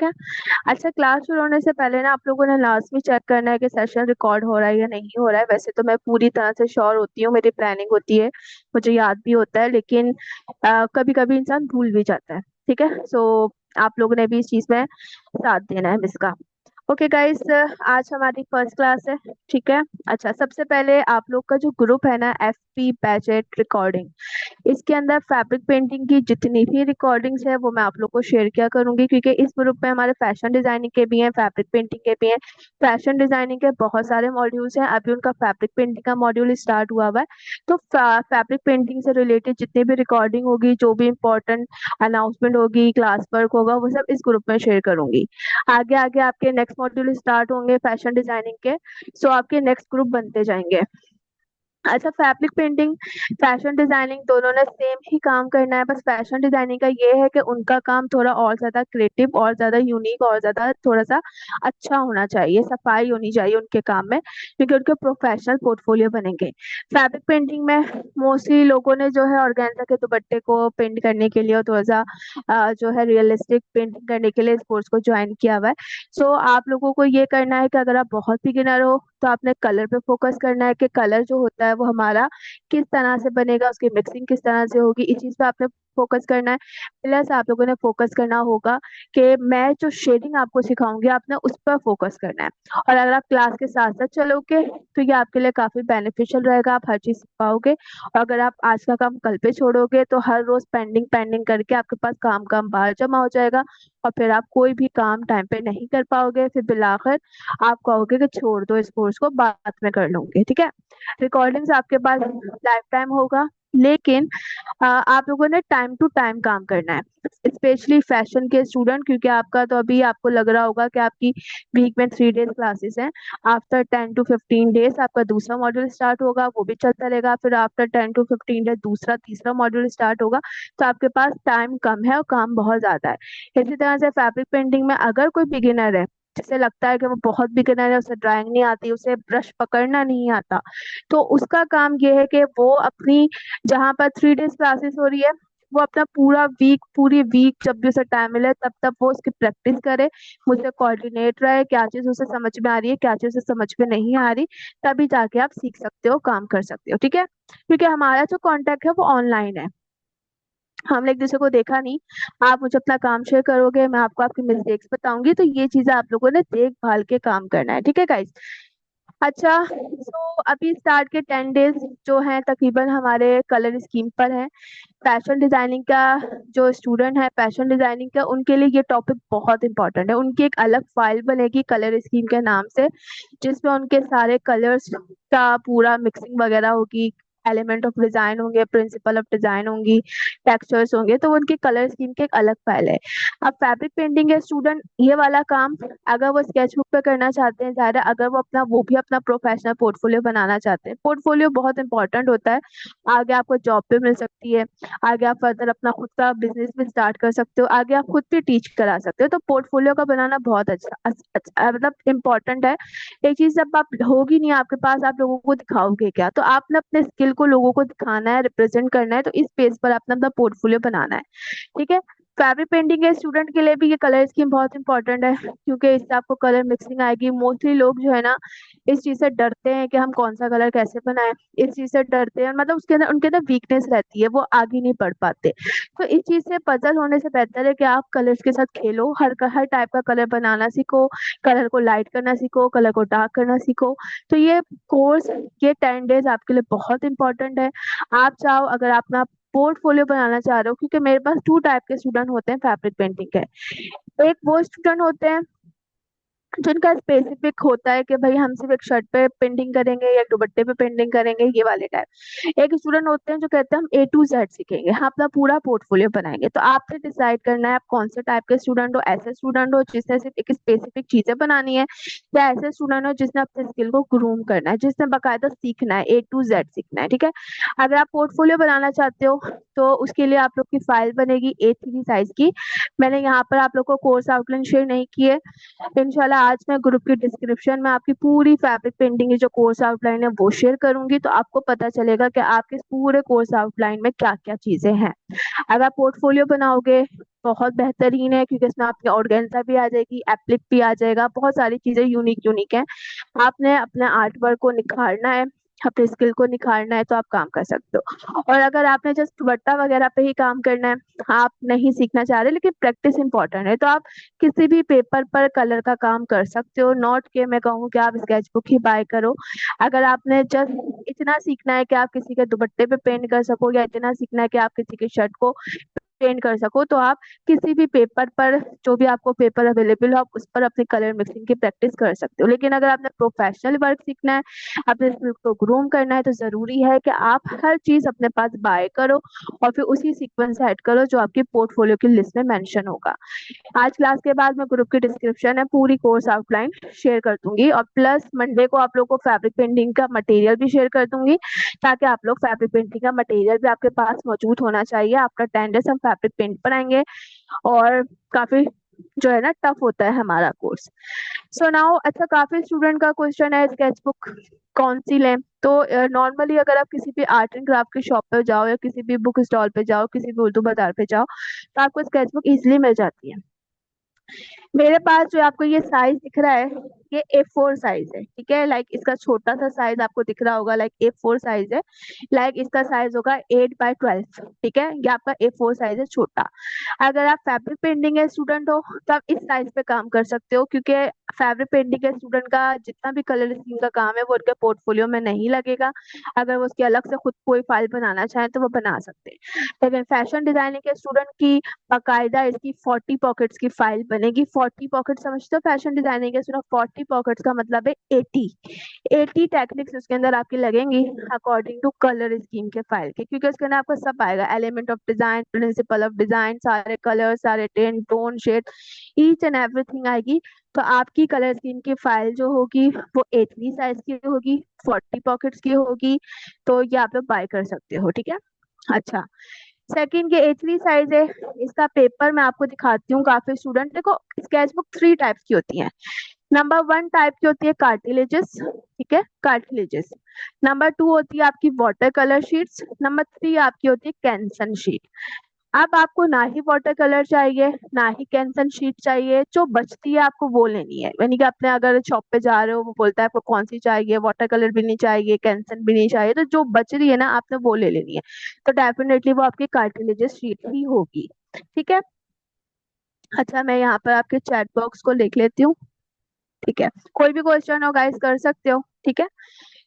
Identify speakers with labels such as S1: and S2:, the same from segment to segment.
S1: ठीक है। अच्छा, क्लास शुरू होने से पहले ना आप लोगों ने लास्ट में चेक करना है कि सेशन रिकॉर्ड हो रहा है या नहीं हो रहा है। वैसे तो मैं पूरी तरह से श्योर होती हूँ, मेरी प्लानिंग होती है, मुझे याद भी होता है, लेकिन कभी कभी इंसान भूल भी जाता है। ठीक है, सो आप लोगों ने भी इस चीज में साथ देना है इसका। ओके गाइस, आज हमारी फर्स्ट क्लास है। ठीक है। अच्छा, सबसे पहले आप लोग का जो ग्रुप है ना, FP बैजेट रिकॉर्डिंग, इसके अंदर फैब्रिक पेंटिंग की जितनी भी रिकॉर्डिंग्स है वो मैं आप लोग को शेयर किया करूंगी, क्योंकि इस ग्रुप में हमारे फैशन डिजाइनिंग के भी हैं, फैब्रिक पेंटिंग के भी हैं। फैशन डिजाइनिंग के बहुत सारे मॉड्यूल्स हैं, अभी उनका फैब्रिक पेंटिंग का मॉड्यूल स्टार्ट हुआ हुआ है। तो फैब्रिक पेंटिंग से रिलेटेड जितनी भी रिकॉर्डिंग होगी, जो भी इंपॉर्टेंट अनाउंसमेंट होगी, क्लास वर्क होगा, वो सब इस ग्रुप में शेयर करूंगी। आगे आगे आपके नेक्स्ट मॉड्यूल स्टार्ट होंगे फैशन डिजाइनिंग के, सो आपके नेक्स्ट ग्रुप बनते जाएंगे। अच्छा, फैब्रिक पेंटिंग फैशन डिजाइनिंग दोनों ने सेम ही काम करना है, बस फैशन डिजाइनिंग का ये है कि उनका काम थोड़ा और ज्यादा क्रिएटिव और ज्यादा यूनिक और ज्यादा थोड़ा सा अच्छा होना चाहिए, सफाई होनी चाहिए उनके काम में, क्योंकि उनके प्रोफेशनल पोर्टफोलियो बनेंगे। फैब्रिक पेंटिंग में मोस्टली लोगों ने जो है ऑर्गेन्जा के दुपट्टे को पेंट करने के लिए और थोड़ा सा जो है रियलिस्टिक पेंटिंग करने के लिए इस कोर्स को ज्वाइन किया हुआ है। सो आप लोगों को ये करना है कि अगर आप बहुत बिगिनर हो तो आपने कलर पे फोकस करना है कि कलर जो होता है वो हमारा किस तरह से बनेगा, उसकी मिक्सिंग किस तरह से होगी, इस चीज पे आपने फोकस करना है। प्लस आप लोगों ने फोकस करना होगा कि मैं जो शेडिंग आपको सिखाऊंगी आपने उस पर फोकस करना है। और अगर आप क्लास के साथ साथ चलोगे तो ये आपके लिए काफी बेनिफिशियल रहेगा, आप हर चीज सीख पाओगे। और अगर आप आज का काम कल पे छोड़ोगे तो हर रोज पेंडिंग पेंडिंग करके आपके पास काम काम बाहर जमा हो जाएगा, और फिर आप कोई भी काम टाइम पे नहीं कर पाओगे, फिर बिलाकर आप कहोगे कि छोड़ दो इस कोर्स को, बाद में कर लूंगी। ठीक है। रिकॉर्डिंग्स आपके पास लाइफ टाइम होगा, लेकिन आप लोगों ने टाइम टू टाइम काम करना है, स्पेशली फैशन के स्टूडेंट, क्योंकि आपका तो अभी आपको लग रहा होगा कि आपकी वीक में 3 डेज क्लासेस हैं। आफ्टर 10 to 15 डेज आपका दूसरा मॉड्यूल स्टार्ट होगा, वो भी चलता रहेगा। फिर आफ्टर 10 to 15 डेज दूसरा तीसरा मॉड्यूल स्टार्ट होगा। तो आपके पास टाइम कम है और काम बहुत ज्यादा है। इसी तरह से फैब्रिक पेंटिंग में अगर कोई बिगिनर है, जिसे लगता है कि वो बहुत बिगिनर है, उसे ड्राइंग नहीं आती, उसे ब्रश पकड़ना नहीं आता, तो उसका काम ये है कि वो अपनी जहाँ पर 3 डेज क्लासेस हो रही है, वो अपना पूरा वीक पूरी वीक जब भी उसे टाइम मिले तब तब वो उसकी प्रैक्टिस करे, मुझसे कोऑर्डिनेट रहे, क्या चीज उसे समझ में आ रही है, क्या चीज उसे समझ में नहीं आ रही, तभी जाके आप सीख सकते हो, काम कर सकते हो। ठीक है, क्योंकि हमारा जो कांटेक्ट है वो ऑनलाइन है, हमने एक दूसरे को देखा नहीं। आप मुझे अपना काम शेयर करोगे, मैं आपको आपकी मिस्टेक्स बताऊंगी, तो ये चीजें आप लोगों ने देखभाल के काम करना है। ठीक है गाइस। अच्छा, तो अभी स्टार्ट के 10 डेज जो हैं तकरीबन हमारे कलर स्कीम पर है। फैशन डिजाइनिंग का जो स्टूडेंट है फैशन डिजाइनिंग का, उनके लिए ये टॉपिक बहुत इंपॉर्टेंट है। उनकी एक अलग फाइल बनेगी कलर स्कीम के नाम से, जिसमें उनके सारे कलर्स का पूरा मिक्सिंग वगैरह होगी, एलिमेंट ऑफ डिजाइन होंगे, प्रिंसिपल ऑफ डिजाइन होंगी, टेक्सचर्स होंगे, तो वो उनकी कलर स्कीम की एक अलग फाइल है। अब फैब्रिक पेंटिंग के स्टूडेंट ये वाला काम अगर वो स्केचबुक पे करना चाहते हैं, ज़्यादा अगर वो भी अपना प्रोफेशनल पोर्टफोलियो बनाना चाहते हैं, पोर्टफोलियो बहुत इंपॉर्टेंट होता है, आगे आपको जॉब पे मिल सकती है, आगे आप फर्दर अपना खुद का बिजनेस भी स्टार्ट कर सकते हो, आगे आप खुद भी टीच करा सकते हो। तो पोर्टफोलियो का बनाना बहुत मतलब इम्पोर्टेंट है। एक चीज जब आप होगी नहीं आपके पास, आप लोगों को दिखाओगे क्या? तो आपने अपने स्किल को लोगों को दिखाना है, रिप्रेजेंट करना है, तो इस पेज पर आपने अपना पोर्टफोलियो बनाना है। ठीक है। फैब्रिक पेंटिंग के स्टूडेंट के लिए भी ये कलर स्कीम बहुत इंपॉर्टेंट है, क्योंकि इससे आपको कलर मिक्सिंग आएगी। मोस्टली लोग जो है ना इस चीज से डरते हैं कि हम कौन सा कलर कैसे बनाएं, इस चीज से डरते हैं, मतलब उसके अंदर उनके अंदर वीकनेस रहती है, वो आगे नहीं बढ़ पाते। तो इस चीज से पजल होने से बेहतर है कि आप कलर्स के साथ खेलो, हर टाइप का कलर बनाना सीखो, कलर को लाइट करना सीखो, कलर को डार्क करना सीखो। तो ये कोर्स, ये 10 डेज आपके लिए बहुत इंपॉर्टेंट है। आप चाहो अगर आप अपना पोर्टफोलियो बनाना चाह रहे हो, क्योंकि मेरे पास 2 टाइप के स्टूडेंट होते हैं फैब्रिक पेंटिंग के। एक वो स्टूडेंट होते हैं जिनका स्पेसिफिक होता है कि भाई हम सिर्फ एक शर्ट पे पेंटिंग करेंगे या दुपट्टे पे पेंटिंग करेंगे, ये वाले टाइप। एक स्टूडेंट होते हैं जो कहते हैं हम A to Z सीखेंगे, हम अपना पूरा पोर्टफोलियो बनाएंगे। तो आपने डिसाइड करना है आप कौन से टाइप के स्टूडेंट हो, ऐसे स्टूडेंट हो जिसने सिर्फ एक स्पेसिफिक चीजें बनानी है, या ऐसे स्टूडेंट हो जिसने अपने स्किल को ग्रूम करना है, जिसने बाकायदा सीखना है, A to Z सीखना है। ठीक है। अगर आप पोर्टफोलियो बनाना चाहते हो तो उसके लिए आप लोग की फाइल बनेगी A3 साइज की। मैंने यहाँ पर आप लोग को कोर्स आउटलाइन शेयर नहीं की है। इंशाल्लाह आज मैं ग्रुप की डिस्क्रिप्शन में आपकी पूरी फैब्रिक पेंटिंग की जो कोर्स आउटलाइन है वो शेयर करूंगी, तो आपको पता चलेगा कि आपके पूरे कोर्स आउटलाइन में क्या क्या चीजें हैं। अगर आप पोर्टफोलियो बनाओगे बहुत बेहतरीन है, क्योंकि इसमें आपकी ऑर्गेन्जा भी आ जाएगी, एप्लिक भी आ जाएगा, बहुत सारी चीजें यूनिक यूनिक है। आपने अपने आर्ट वर्क को निखारना है, अपने स्किल को निखारना है, तो आप काम कर सकते हो। और अगर आपने जस्ट दुपट्टा वगैरह पे ही काम करना है, आप नहीं सीखना चाह रहे लेकिन प्रैक्टिस इंपॉर्टेंट है, तो आप किसी भी पेपर पर कलर का काम कर सकते हो। नॉट के मैं कहूँ कि आप स्केच बुक ही बाय करो। अगर आपने जस्ट इतना सीखना है कि आप किसी के दुपट्टे पे पेंट कर सको, या इतना सीखना है कि आप किसी की शर्ट को पेंट कर सको, तो आप किसी भी पेपर पर, जो भी आपको पेपर अवेलेबल हो, आप उस पर अपने कलर मिक्सिंग की प्रैक्टिस कर सकते हो। लेकिन अगर आपने प्रोफेशनल वर्क सीखना है, अपने स्किल को ग्रूम करना है, तो जरूरी है कि आप हर चीज अपने पास बाय करो और फिर उसी सीक्वेंस से ऐड करो जो आपकी पोर्टफोलियो की लिस्ट में मेंशन होगा। आज क्लास के बाद मैं ग्रुप की डिस्क्रिप्शन है पूरी कोर्स आउटलाइन शेयर कर दूंगी, और प्लस मंडे को आप लोग को फैब्रिक पेंटिंग का मटेरियल भी शेयर कर दूंगी, ताकि आप लोग फैब्रिक पेंटिंग का मटेरियल भी आपके पास मौजूद होना चाहिए। आफ्टर 10 डेज हम फैब्रिक पेंट बनाएंगे, और काफी जो है ना टफ होता है हमारा कोर्स। सो नाउ अच्छा, काफी स्टूडेंट का क्वेश्चन है स्केच बुक कौन सी लें। तो नॉर्मली अगर आप किसी भी आर्ट एंड क्राफ्ट की शॉप पे जाओ, या किसी भी बुक स्टॉल पे जाओ, किसी भी उर्दू बाजार पे जाओ, तो आपको स्केच बुक इजिली मिल जाती है। मेरे पास जो आपको ये साइज दिख रहा है, ये A4 साइज है, ठीक है। लाइक इसका छोटा सा साइज आपको दिख रहा होगा, लाइक A4 साइज है। लाइक इसका साइज होगा 8x12, ठीक है। ये आपका A4 साइज है, छोटा। अगर आप फैब्रिक पेंटिंग के स्टूडेंट हो तो आप इस साइज पे काम कर सकते हो, क्योंकि फैब्रिक पेंटिंग के स्टूडेंट का जितना भी कलर स्कीम का काम है वो उनके पोर्टफोलियो में नहीं लगेगा। अगर वो उसकी अलग से खुद कोई फाइल बनाना चाहें तो वो बना सकते हैं। लेकिन फैशन डिजाइनिंग के स्टूडेंट की बाकायदा इसकी 40 पॉकेट्स की फाइल बनेगी। 40 पॉकेट समझते हो फैशन डिजाइनिंग के स्टूडेंट? 40 पॉकेट्स का मतलब है 80 टेक्निक्स उसके अंदर आपकी लगेंगी अकॉर्डिंग टू कलर स्कीम के फाइल के, क्योंकि उसके अंदर आपको सब आएगा, element of design, principle of design, सारे कलर, सारे tint tone shade, each and everything आएगी। तो आपकी कलर स्कीम की फाइल जो होगी वो A3 साइज की होगी, 40 पॉकेट्स की होगी। तो ये आप लोग बाय कर सकते हो, ठीक है। अच्छा, सेकंड के A3 साइज है, इसका पेपर मैं आपको दिखाती हूँ। काफी स्टूडेंट देखो, स्केच बुक 3 टाइप्स की होती है। नंबर 1 टाइप की होती है कार्टिलेजेस, ठीक है, कार्टिलेजेस। नंबर 2 होती है आपकी वाटर कलर शीट्स। नंबर 3 आपकी होती है कैंसन शीट। अब आपको ना ही वाटर कलर चाहिए ना ही कैंसन शीट चाहिए, जो बचती है आपको वो लेनी है। यानी कि आपने अगर शॉप पे जा रहे हो, वो बोलता है आपको कौन सी चाहिए, वाटर कलर भी नहीं चाहिए, कैंसन भी नहीं चाहिए, तो जो बच रही है ना आपने वो ले लेनी है। तो डेफिनेटली वो आपकी कार्टिलेजेस शीट ही होगी, ठीक है। अच्छा, मैं यहाँ पर आपके चैट बॉक्स को लिख लेती हूँ, ठीक है। कोई भी क्वेश्चन हो गाइस कर सकते हो, ठीक है।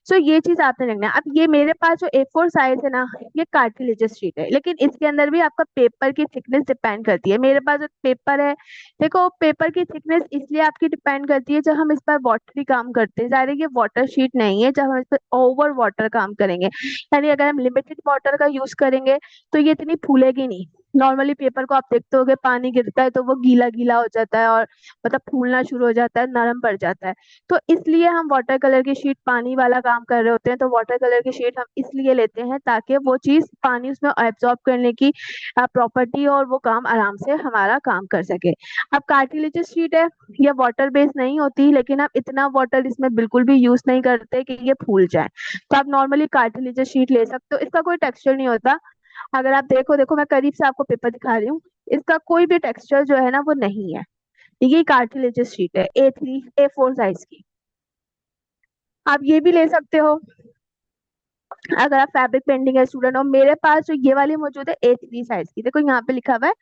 S1: सो ये चीज आपने देखना है। अब ये मेरे पास जो A4 साइज है ना, ये कार्टिलेजस शीट है, लेकिन इसके अंदर भी आपका पेपर की थिकनेस डिपेंड करती है। मेरे पास जो पेपर है, देखो पेपर की थिकनेस इसलिए आपकी डिपेंड करती है जब हम इस पर वाटरी काम करते हैं। ज़ाहिर है ये वाटर शीट नहीं है, जब हम इस पर ओवर वाटर काम करेंगे, यानी अगर हम लिमिटेड वाटर का यूज करेंगे तो ये इतनी फूलेगी नहीं। नॉर्मली पेपर को आप देखते होगे, पानी गिरता है तो वो गीला गीला हो जाता है, और मतलब फूलना शुरू हो जाता है, नरम पड़ जाता है। तो इसलिए हम वाटर कलर की शीट, पानी वाला काम कर रहे होते हैं तो वाटर कलर की शीट हम इसलिए लेते हैं ताकि वो चीज पानी उसमें एब्जॉर्ब करने की प्रॉपर्टी, और वो काम आराम से हमारा काम कर सके। अब कार्टिलेजस शीट है, ये वाटर बेस्ड नहीं होती, लेकिन हम इतना वाटर इसमें बिल्कुल भी यूज नहीं करते कि ये फूल जाए। तो आप नॉर्मली कार्टिलेजस शीट ले सकते हो, इसका कोई टेक्सचर नहीं होता। अगर आप देखो देखो मैं करीब से आपको पेपर दिखा रही हूँ, इसका कोई भी टेक्सचर जो है ना वो नहीं है। ये कार्टिलेजस शीट है A4 साइज की, आप ये भी ले सकते हो अगर आप फैब्रिक पेंटिंग के स्टूडेंट हो। मेरे पास जो ये वाली मौजूद है A3 साइज की, देखो यहाँ पे लिखा हुआ है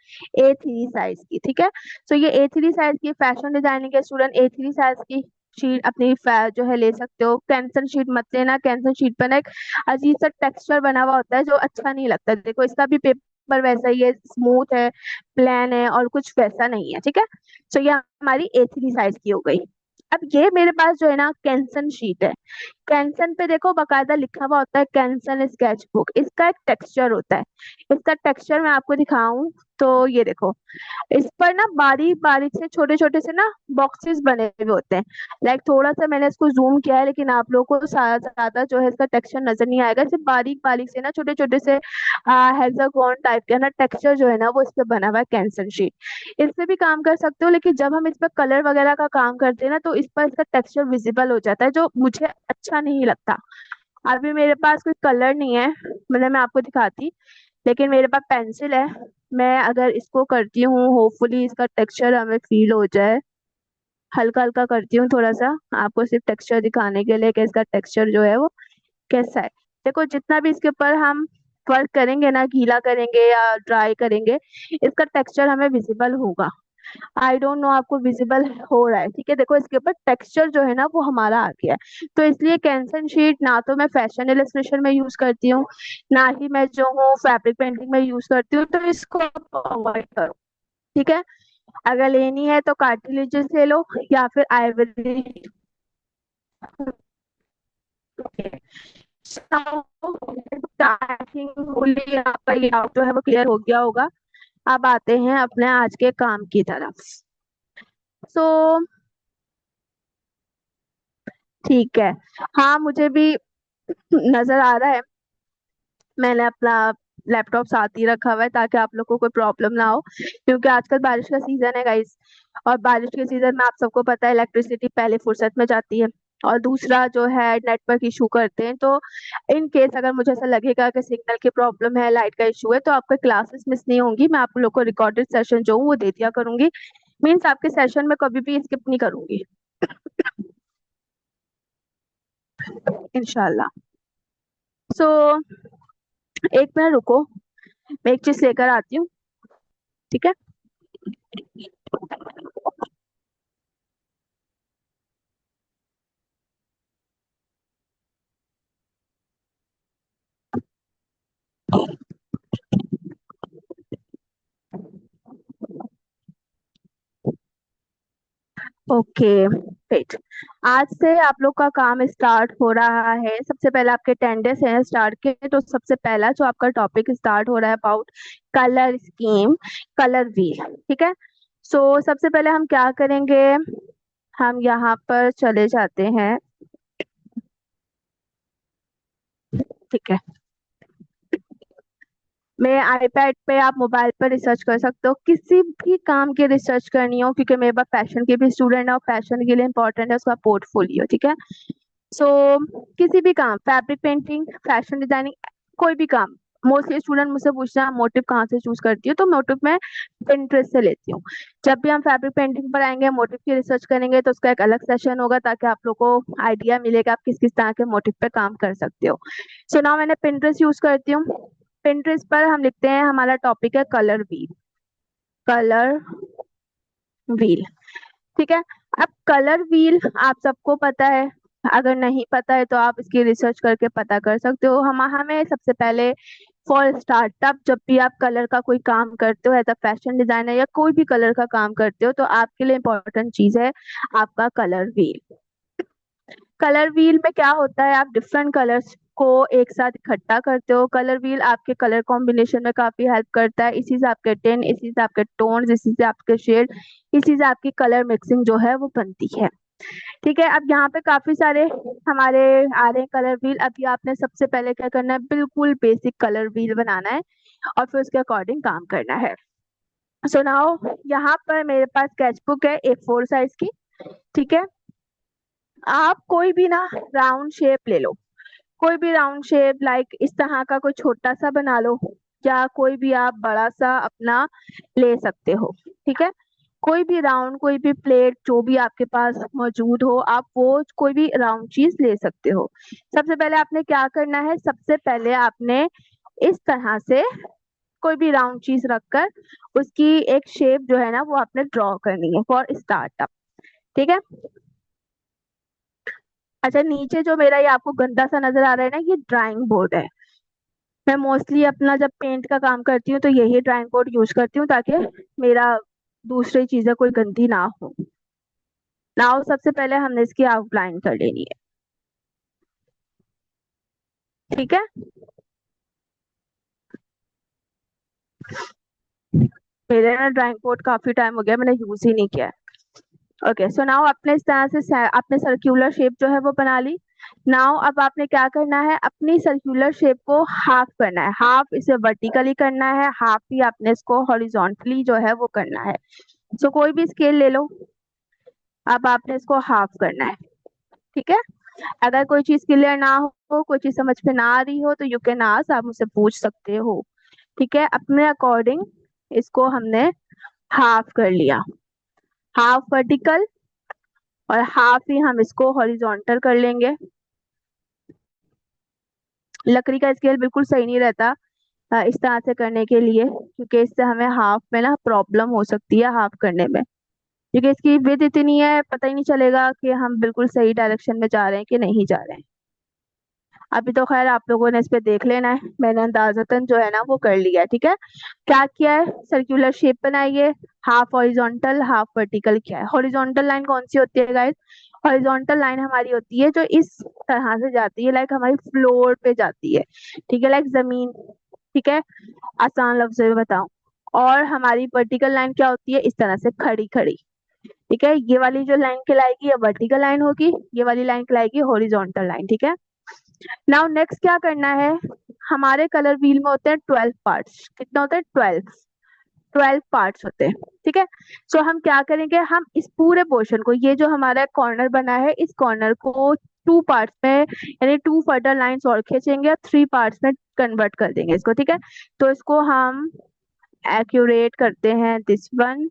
S1: A3 साइज की, ठीक है। तो ये A3 साइज की, फैशन डिजाइनिंग के स्टूडेंट A3 साइज की शीट अपनी जो है ले सकते हो। कैंसन शीट मत लेना, कैंसन शीट पर ना एक अजीब सा टेक्सचर बना हुआ होता है जो अच्छा नहीं लगता। देखो इसका भी पेपर वैसा ही है, स्मूथ है, प्लेन है, और कुछ वैसा नहीं है, ठीक है। तो ये हमारी A3 साइज की हो गई। अब ये मेरे पास जो है ना कैंसन शीट है। कैंसन पे देखो बकायदा लिखा हुआ होता है कैंसन स्केच बुक, इसका एक टेक्सचर होता है। इसका टेक्सचर मैं आपको दिखाऊं तो ये देखो, इस पर ना बारीक बारीक से छोटे छोटे से ना बॉक्सेस बने हुए होते हैं। लाइक थोड़ा सा मैंने इसको जूम किया है, लेकिन आप लोगों को ज्यादा जो है इसका टेक्सचर नजर नहीं आएगा। सिर्फ बारीक बारीक से ना छोटे छोटे से हेक्सागोन टाइप का ना टेक्सचर जो है ना वो इस पे बना हुआ है, कैंसन शीट। इससे भी काम कर सकते हो, लेकिन जब हम इस पर कलर वगैरह का काम करते हैं ना तो इस पर इसका टेक्सचर विजिबल हो जाता है, जो मुझे अच्छा नहीं लगता। अभी मेरे पास कोई कलर नहीं है, मतलब मैं आपको दिखाती, लेकिन मेरे पास पेंसिल है। मैं अगर इसको करती हूँ, होपफुली इसका टेक्सचर हमें फील हो जाए। हल्का हल्का करती हूँ थोड़ा सा, आपको सिर्फ टेक्सचर दिखाने के लिए कि इसका टेक्सचर जो है वो कैसा है। देखो, जितना भी इसके ऊपर हम वर्क करेंगे ना, गीला करेंगे या ड्राई करेंगे, इसका टेक्सचर हमें विजिबल होगा। आई डोंट नो आपको विजिबल हो रहा है? ठीक है, देखो इसके ऊपर टेक्सचर जो है ना वो हमारा आ गया है। तो इसलिए कैंसन शीट ना तो मैं फैशन इलस्ट्रेशन में यूज करती हूँ, ना ही मैं जो हूँ फैब्रिक पेंटिंग में यूज करती हूँ, तो इसको अवॉइड करो। ठीक है, अगर लेनी है तो कार्टिलेजेस ले लो या फिर आइवरी। आपका ये डाउट जो है वो क्लियर हो गया होगा। अब आते हैं अपने आज के काम की तरफ। सो ठीक है, हाँ मुझे भी नजर आ रहा है। मैंने अपना लैपटॉप साथ ही रखा हुआ है ताकि आप लोग को कोई प्रॉब्लम ना हो, क्योंकि आजकल बारिश का सीजन है गाइस। और बारिश के सीजन में आप सबको पता है इलेक्ट्रिसिटी पहले फुर्सत में जाती है, और दूसरा जो है नेटवर्क इशू करते हैं। तो इन केस अगर मुझे ऐसा लगेगा कि सिग्नल की प्रॉब्लम है, लाइट का इशू है, तो आपके क्लासेस मिस नहीं होंगी। मैं आप लोग को रिकॉर्डेड सेशन जो हूँ वो दे दिया करूंगी। मीन्स आपके सेशन में कभी भी स्किप नहीं करूंगी, इनशाला। सो एक मिनट रुको, मैं एक चीज लेकर आती हूँ। ठीक है। Okay, wait. आज से आप लोग का काम स्टार्ट हो रहा है। सबसे पहले आपके अटेंडेंस है स्टार्ट के, तो सबसे पहला जो आपका टॉपिक स्टार्ट हो रहा है about colour scheme, colour wheel. ठीक है। सो सबसे पहले हम क्या करेंगे, हम यहाँ पर चले जाते हैं। ठीक है, मेरे आईपैड पे, आप मोबाइल पर रिसर्च कर सकते हो, किसी भी काम की रिसर्च करनी हो, क्योंकि मेरे पास फैशन के भी स्टूडेंट है और फैशन के लिए इंपॉर्टेंट है उसका पोर्टफोलियो। ठीक है। सो किसी भी काम, फैब्रिक पेंटिंग, फैशन डिजाइनिंग, कोई भी काम। मोस्टली स्टूडेंट मुझसे पूछते हैं मोटिव कहाँ से चूज करती हो, तो मोटिव मैं पिंटरेस्ट से लेती हूँ। जब भी हम फैब्रिक पेंटिंग पर आएंगे, मोटिव की रिसर्च करेंगे, तो उसका एक अलग सेशन होगा ताकि आप लोग को आइडिया मिलेगा आप किस किस तरह के मोटिव पे काम कर सकते हो। सो नाउ मैंने पिंटरेस्ट यूज करती हूँ। पिंटरेस्ट पर हम लिखते हैं, हमारा टॉपिक है कलर व्हील, कलर व्हील। ठीक है। अब कलर व्हील आप सबको पता है, अगर नहीं पता है तो आप इसकी रिसर्च करके पता कर सकते हो। हम हमें सबसे पहले फॉर स्टार्टअप, जब भी आप कलर का कोई काम करते हो एज अ फैशन डिजाइनर या कोई भी कलर का काम करते हो, तो आपके लिए इम्पोर्टेंट चीज है आपका कलर व्हील। कलर व्हील में क्या होता है, आप डिफरेंट कलर्स को एक साथ इकट्ठा करते हो। कलर व्हील आपके कलर कॉम्बिनेशन में काफी हेल्प करता है। इसी से आपके टिन, इसी से आपके टोन्स, इसी से आपके शेड, इसी से आपकी कलर मिक्सिंग जो है वो बनती है। ठीक है। अब यहाँ पे काफी सारे हमारे आ रहे हैं कलर व्हील। अभी आपने सबसे पहले क्या करना है, बिल्कुल बेसिक कलर व्हील बनाना है और फिर उसके अकॉर्डिंग काम करना है। सो नाउ यहाँ पर मेरे पास स्केचबुक है A4 साइज की। ठीक है। आप कोई भी ना राउंड शेप ले लो, कोई भी राउंड शेप, लाइक इस तरह का कोई छोटा सा बना लो, या कोई भी आप बड़ा सा अपना ले सकते हो। ठीक है। कोई भी राउंड, कोई भी प्लेट जो भी आपके पास मौजूद हो, आप वो कोई भी राउंड चीज ले सकते हो। सबसे पहले आपने क्या करना है, सबसे पहले आपने इस तरह से कोई भी राउंड चीज रखकर उसकी एक शेप जो है ना वो आपने ड्रॉ करनी है फॉर स्टार्टअप। ठीक है। अच्छा, नीचे जो मेरा ये आपको गंदा सा नजर आ रहा है ना, ये ड्राइंग बोर्ड है। मैं मोस्टली अपना जब पेंट का काम करती हूँ तो यही ड्राइंग बोर्ड यूज करती हूँ ताकि मेरा दूसरी चीजें कोई गंदी ना हो। नाउ सबसे पहले हमने इसकी आउटलाइन कर लेनी है। ठीक है। मेरे ना ड्राइंग बोर्ड काफी टाइम हो गया, मैंने यूज ही नहीं किया है। ओके, सो नाउ आपने इस तरह से आपने सर्क्यूलर शेप जो है वो बना ली। नाउ अब आपने क्या करना है, अपनी सर्क्यूलर शेप को हाफ करना है, हाफ इसे वर्टिकली करना है, हाफ ही आपने इसको हॉरिजॉन्टली जो है वो करना है। सो कोई भी स्केल ले लो, अब आपने इसको हाफ करना है। ठीक है, अगर कोई चीज क्लियर ना हो, कोई चीज समझ में ना आ रही हो तो यू कैन आस्क, आप मुझसे पूछ सकते हो। ठीक है, अपने अकॉर्डिंग इसको हमने हाफ कर लिया, हाफ वर्टिकल और हाफ ही हम इसको हॉरिजॉन्टल कर लेंगे। लकड़ी का स्केल बिल्कुल सही नहीं रहता इस तरह से करने के लिए, क्योंकि इससे हमें हाफ में ना प्रॉब्लम हो सकती है हाफ करने में, क्योंकि इसकी विड्थ इतनी है, पता ही नहीं चलेगा कि हम बिल्कुल सही डायरेक्शन में जा रहे हैं कि नहीं जा रहे हैं। अभी तो खैर आप लोगों ने इस पे देख लेना है, मैंने अंदाजतन जो है ना वो कर लिया है। ठीक है, क्या किया है, सर्कुलर शेप बनाई है, हाफ हॉरिजॉन्टल हाफ वर्टिकल किया है। हॉरिजॉन्टल लाइन कौन सी होती है गाइस, हॉरिजॉन्टल लाइन हमारी होती है जो इस तरह से जाती है, लाइक हमारी फ्लोर पे जाती है। ठीक है, लाइक जमीन। ठीक है, आसान लफ्ज में बताऊं, और हमारी वर्टिकल लाइन क्या होती है, इस तरह से खड़ी खड़ी। ठीक है, ये वाली जो लाइन कहलाएगी ये वर्टिकल लाइन होगी, ये वाली लाइन कहलाएगी हॉरिजॉन्टल लाइन। ठीक है, नाउ नेक्स्ट क्या करना है, हमारे कलर व्हील में होते हैं 12 पार्ट्स। कितना होता है, 12 पार्ट्स होते हैं। ठीक है, सो हम क्या करेंगे, हम इस पूरे पोर्शन को, ये जो हमारा कॉर्नर बना है, इस कॉर्नर को 2 पार्ट्स में, यानी 2 फर्दर लाइंस और खींचेंगे और 3 पार्ट्स में कन्वर्ट कर देंगे इसको। ठीक है, तो इसको हम एक्यूरेट करते हैं, this one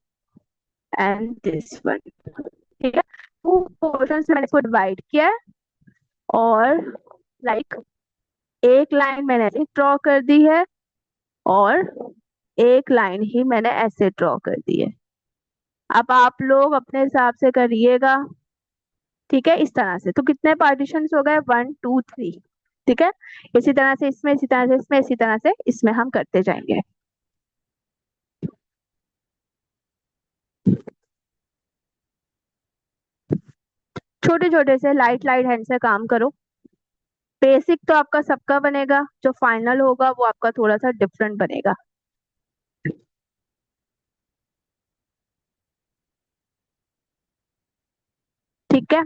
S1: and this one. ठीक है, 2 पोर्शन में मैंने इसको डिवाइड किया है, और लाइक एक लाइन मैंने ऐसे ड्रॉ कर दी है, और एक लाइन ही मैंने ऐसे ड्रॉ कर दी है। अब आप लोग अपने हिसाब से करिएगा। ठीक है, इस तरह से तो कितने पार्टीशन हो गए, 1 2 3। ठीक है, इसी तरह से इसमें, इसी तरह से इसमें, इसी तरह से इसमें हम करते जाएंगे। छोटे छोटे से लाइट लाइट हैंड से काम करो। बेसिक तो आपका सबका बनेगा, जो फाइनल होगा वो आपका थोड़ा सा डिफरेंट बनेगा। ठीक है,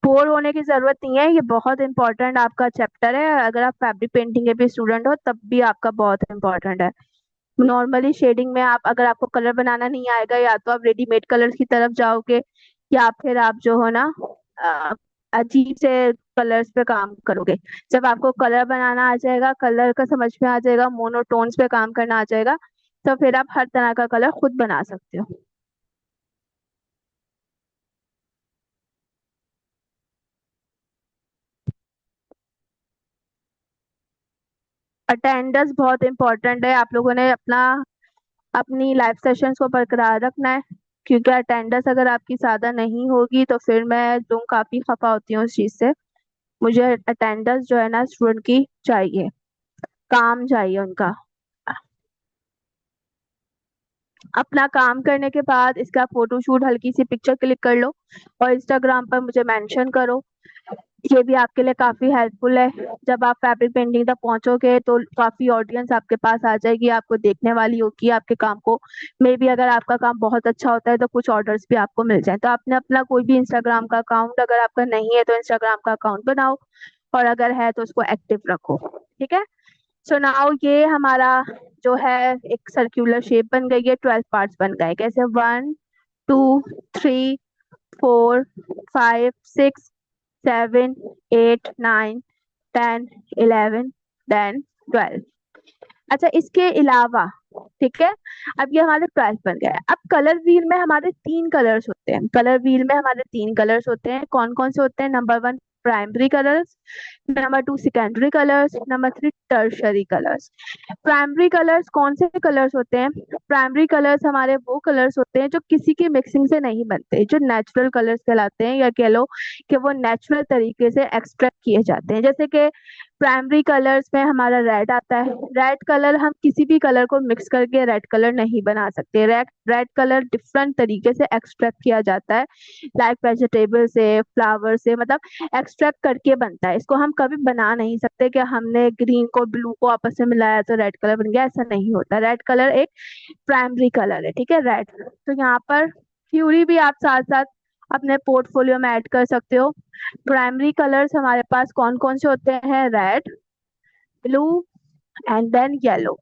S1: बोर होने की जरूरत नहीं है, ये बहुत इंपॉर्टेंट आपका चैप्टर है। अगर आप फैब्रिक पेंटिंग के भी स्टूडेंट हो तब भी आपका बहुत इंपॉर्टेंट है। नॉर्मली शेडिंग में आप, अगर आपको कलर बनाना नहीं आएगा, या तो आप रेडीमेड कलर्स की तरफ जाओगे, या फिर आप जो हो ना अ, अजीब से कलर्स पे काम करोगे। जब आपको कलर बनाना आ जाएगा, कलर का समझ में आ जाएगा, मोनोटोन्स पे काम करना आ जाएगा, तो फिर आप हर तरह का कलर खुद बना सकते हो। अटेंडेंस बहुत इंपॉर्टेंट है, आप लोगों ने अपना, अपनी लाइव सेशंस को बरकरार रखना है, क्योंकि अटेंडेंस अगर आपकी ज्यादा नहीं होगी तो फिर मैं जो काफी खफा होती हूँ उस चीज से। मुझे अटेंडेंस जो है ना स्टूडेंट की चाहिए, काम चाहिए उनका। अपना काम करने के बाद इसका फोटोशूट, हल्की सी पिक्चर क्लिक कर लो और इंस्टाग्राम पर मुझे मेंशन करो। ये भी आपके लिए काफी हेल्पफुल है। जब आप फैब्रिक पेंटिंग तक पहुंचोगे तो काफी ऑडियंस आपके पास आ जाएगी, आपको देखने वाली होगी आपके काम को। मे बी अगर आपका काम बहुत अच्छा होता है तो कुछ ऑर्डर्स भी आपको मिल जाए। तो आपने अपना कोई भी इंस्टाग्राम का अकाउंट, अगर आपका नहीं है तो इंस्टाग्राम का अकाउंट बनाओ, और अगर है तो उसको एक्टिव रखो। ठीक है, सो नाउ ये हमारा जो है एक सर्कुलर शेप बन गई है, 12 पार्ट्स बन गए। कैसे, 1 2 3 4 5 6 7 8 9 10 11 अच्छा, इसके अलावा, ठीक है, अब ये हमारे 12 बन गए। अब कलर व्हील में हमारे 3 कलर्स होते हैं, कलर व्हील में हमारे 3 कलर्स होते हैं। कौन कौन से होते हैं, number 1 primary colours, number 2 secondary colours, number 3 tertiary colours. Primary colours कौन से कलर्स होते हैं, प्राइमरी कलर्स हमारे वो कलर्स होते हैं जो किसी की मिक्सिंग से नहीं बनते, जो नेचुरल कलर्स कहलाते हैं, या कह लो कि वो नेचुरल तरीके से एक्सट्रैक्ट किए जाते हैं। जैसे कि प्राइमरी कलर्स में हमारा रेड आता है। रेड कलर हम किसी भी कलर को मिक्स करके रेड कलर नहीं बना सकते। रेड रेड कलर डिफरेंट तरीके से एक्सट्रैक्ट किया जाता है, लाइक वेजिटेबल से, फ्लावर से, मतलब एक्सट्रैक्ट करके बनता है। इसको हम कभी बना नहीं सकते कि हमने ग्रीन को ब्लू को आपस में मिलाया तो रेड कलर बन गया, ऐसा नहीं होता। रेड कलर एक प्राइमरी कलर है, ठीक है, रेड। तो यहाँ पर फ्यूरी भी आप साथ साथ अपने पोर्टफोलियो में ऐड कर सकते हो। प्राइमरी कलर्स हमारे पास कौन कौन से होते हैं? Red, blue and then yellow.